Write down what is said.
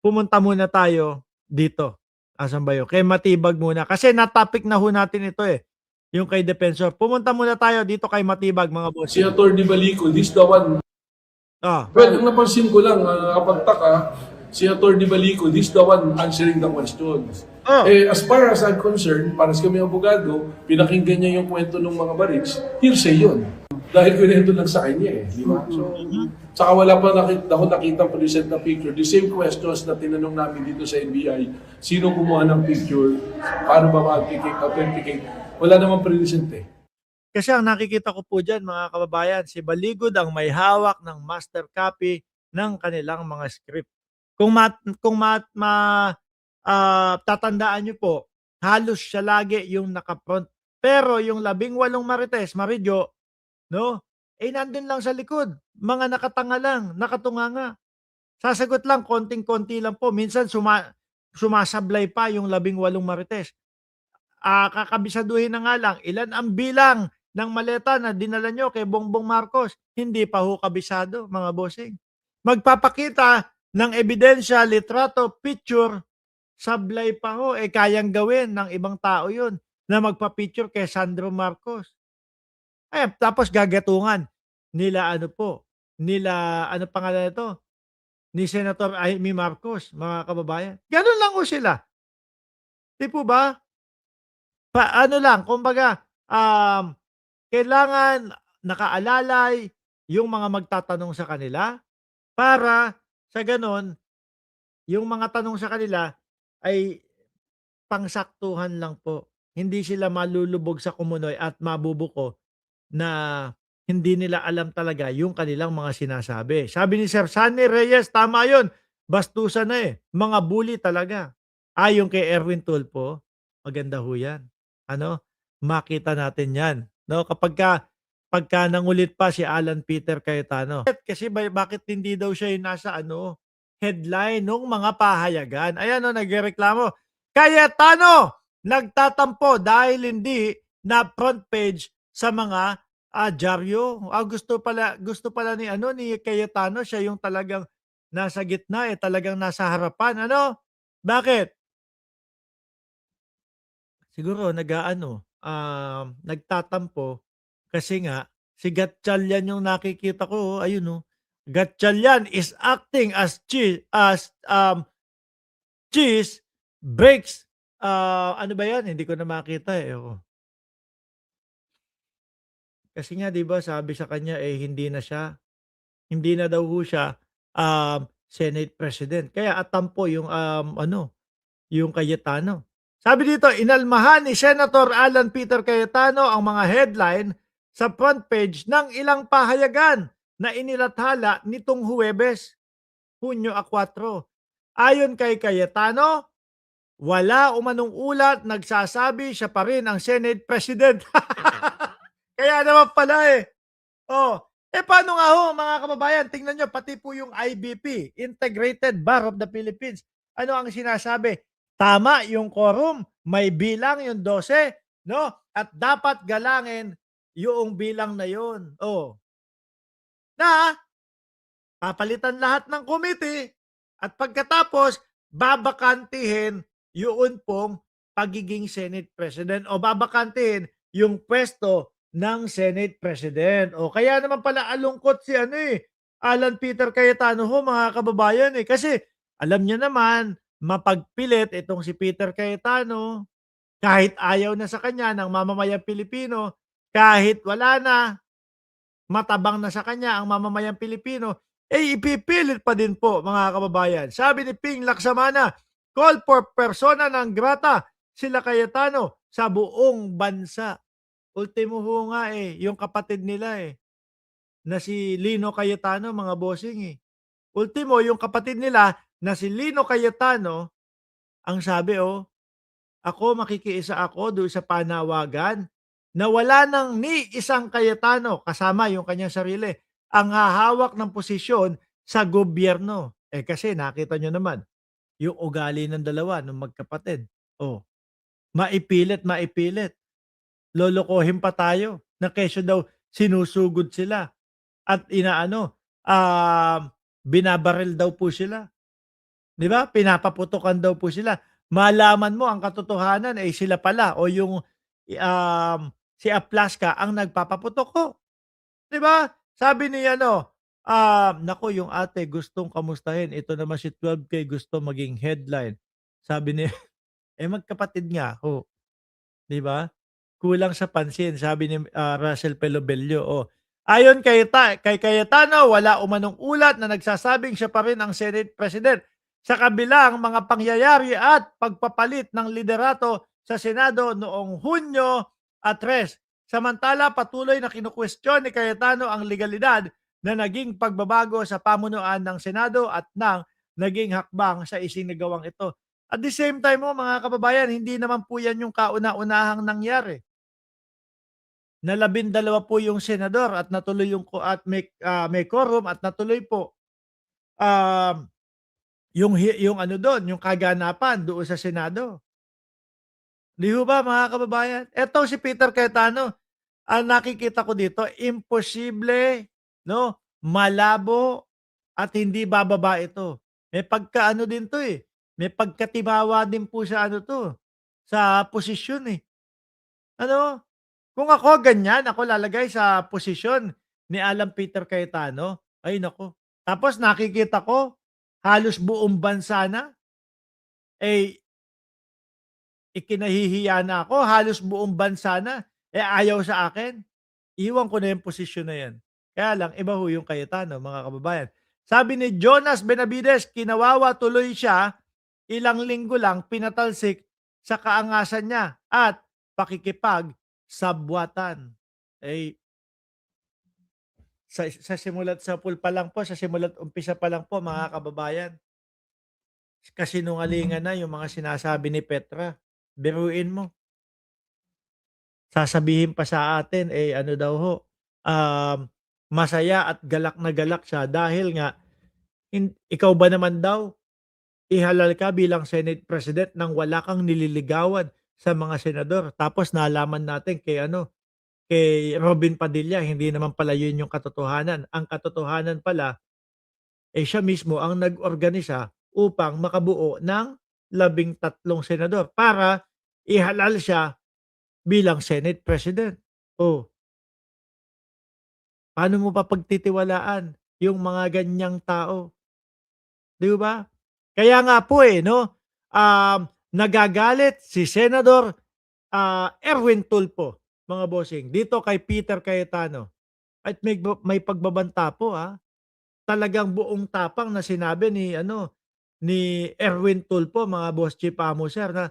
pumunta muna tayo dito. Asan ba yun? Kay Matibag muna. Kasi na-topic na ho natin ito eh. Yung kay Defensor. Pumunta muna tayo dito kay Matibag, mga Si bossing. Atty. Balico, this the one. Ah, Well, ang napansin ko lang, kapagtaka, si Atty. Balico, this the one answering the questions. oh, As far as I'm concerned, para sa kami abogado, pinakinggan niya yung kwento ng mga barits, hearsay yun. Dahil kwento lang sa kanya eh, di ba? So, saka wala pa nakita present na picture. The same questions na tinanong namin dito sa NBI, sino kumuha ng picture, paano ba ma-authenticate, wala namang present eh. kasi ang nakikita ko po dyan, mga kababayan, si Baligod ang may hawak ng master copy ng kanilang mga script. Kung tatandaan nyo po, halos siya lagi yung nakapront. Pero yung 18 Marites, Maridyo, no? Nandun lang sa likod. Mga nakatanga lang, nakatunganga. Sasagot lang, konting-konti lang po. Minsan sumasablay pa yung 18 Marites. Kakabisaduhin na nga lang, ilan ang bilang ng maleta na dinala nyo kay Bongbong Marcos? Hindi pa ho kabisado, mga bossing. Magpapakita ng ebidensya, litrato, picture, sablay pa ho. Kayang gawin ng ibang tao yun na magpa-picture kay Sandro Marcos. Tapos gagatungan nila nila pangalan nito? Ni Senator Amy Marcos, mga kababayan. Ganun lang ho sila. Di po ba? Ano lang, kumbaga, kailangan nakaalalay yung mga magtatanong sa kanila para sa gano'n, yung mga tanong sa kanila ay pangsaktuhan lang po. Hindi sila malulubog sa kumunoy at mabubuko na hindi nila alam talaga yung kanilang mga sinasabi. Sabi ni Sir Sunny Reyes, tama yun. Bastusan na eh. Mga bully talaga. Ayon kay Erwin Tulfo, maganda ho yan. Ano? Makita natin yan. No? Pagka nangulit pa si Alan Peter Cayetano. Kasi bakit hindi daw siya yung nasa headline ng mga pahayagan. Ayan o, nagreklamo. Cayetano, nagtatampo dahil hindi na front page sa mga dyaryo. Gusto pala ni Cayetano siya yung talagang nasa gitna talagang nasa harapan. Ano? Bakit? Siguro nagtatampo kasi nga si Gatchalian yung nakikita ko, ayun oh. Gatchalian is acting as cheese breaks ano ba 'yan? Hindi ko na makita eh. Oh. Kasi nga 'di ba sabi sa kanya hindi na daw ho siya Senate President. Kaya atampo yung yung Cayetano. Sabi dito, inalmahan ni Senator Alan Peter Cayetano ang mga headline sa front page ng ilang pahayagan na inilathala nitong Huwebes, Hunyo 4. Ayon kay Cayetano, wala umanong ulat nagsasabi siya pa rin ang Senate President. Kaya naman pala eh. Oh, paano nga ho mga kababayan? Tingnan nyo, pati po yung IBP, Integrated Bar of the Philippines. Ano ang sinasabi? Tama yung quorum, may bilang yung 12, no? At dapat galangin yung bilang na yun. Oh. Na papalitan lahat ng committee at pagkatapos babakantihin yun pong pagiging Senate President o babakantihin yung pwesto ng Senate President. O kaya naman pala alungkot si Alan Peter Cayetano ho, mga kababayan kasi alam niya naman mapagpilit itong si Peter Cayetano kahit ayaw na sa kanya ng mamamayang Pilipino, kahit wala na, matabang na sa kanya ang mamamayang Pilipino, ipipilit pa din po, mga kababayan. Sabi ni Ping Laksamana, call for persona ng grata sila Cayetano sa buong bansa. Ultimo ho nga yung kapatid nila na si Lino Cayetano, mga bossing Ultimo, yung kapatid nila na si Lino Cayetano, ang sabi makikiisa ako doon sa panawagan na wala nang ni isang Cayetano, kasama yung kanyang sarili, ang hahawak ng posisyon sa gobyerno. Kasi nakita nyo naman, yung ugali ng dalawa, ng magkapatid. Maipilit. Lolokohin pa tayo na kesyo daw sinusugod sila at binabaril daw po sila. 'Di ba, pinapaputukan daw po sila. Malaman mo ang katotohanan, eh, sila pala o yung, si Aplaska ang nagpapaputok. Oh, 'di ba? Sabi ni ano, "Naku, yung ate gustong kamustahin, ito naman si 12K gusto maging headline." Sabi ni eh, magkapatid nga ho, 'di ba? Kulang sa pansin sabi ni, Russell Pelobello, oh. Ayon kay Cayetano, wala umanong ulat na nagsasabing siya pa rin ang Senate President sa kabilang mga pangyayari at pagpapalit ng liderato sa Senado noong Hunyo 3. Samantala, patuloy na kinukwestiyon ni Cayetano ang legalidad na naging pagbabago sa pamunuan ng Senado at ng naging hakbang sa isinagawang ito. At the same time mo mga kababayan, hindi naman po yan yung kauna-unahang nangyari na 12 po yung senador at natuloy yung at may quorum at natuloy po, um, yung ano dun, yung kaganapan doon sa Senado. 'Di ho ba mga kababayan? Etong si Peter Cayetano, ang nakikita ko dito imposible 'no, malabo at hindi bababa ito. May pagka-ano din 'to, eh, may pagkatibawa din po sa ano 'to, sa posisyon, eh. Ano, kung ako ganyan, ako lalagay sa posisyon ni Alan Peter Cayetano, ay naku. Tapos nakikita ko halos buong bansa na, eh, ikinahihiya na ako, halos buong bansa na, eh, ayaw sa akin. Iwan ko na yung posisyon na yan. Kaya lang iba ho yung Cayetano mga kababayan. Sabi ni Jonas Benavides, kinawawa tuloy siya, ilang linggo lang pinatalsik sa kaangasan niya at pakikipag-sabwatan. Eh, sa simula't sapul pa lang po, sa simula't umpisa pa lang po mga kababayan, kasinungalingan na yung mga sinasabi ni Petra. Biruin mo, sasabihin pa sa atin, eh, ano daw ho, um, masaya at galak na galak siya dahil nga ikaw ba naman daw, ihalal ka bilang Senate President nang wala kang nililigawan sa mga senador. Tapos nalaman natin kay ano, kay Robin Padilla, hindi naman pala yun yung katotohanan. Ang katotohanan pala, eh, siya mismo ang nag-organisa upang makabuo ng 13 senador para ihalal siya bilang Senate President. Oh, paano mo pa pagtitiwalaan yung mga ganyang tao, 'di ba? Kaya nga po, eh, 'no, nagagalit si Senador, Erwin Tulfo, mga bossing, dito kay Peter Cayetano at may pagbabanta po, talagang buong tapang na sinabi ni ano, ni Erwin Tulfo, mga boss Chief Amo Sir, na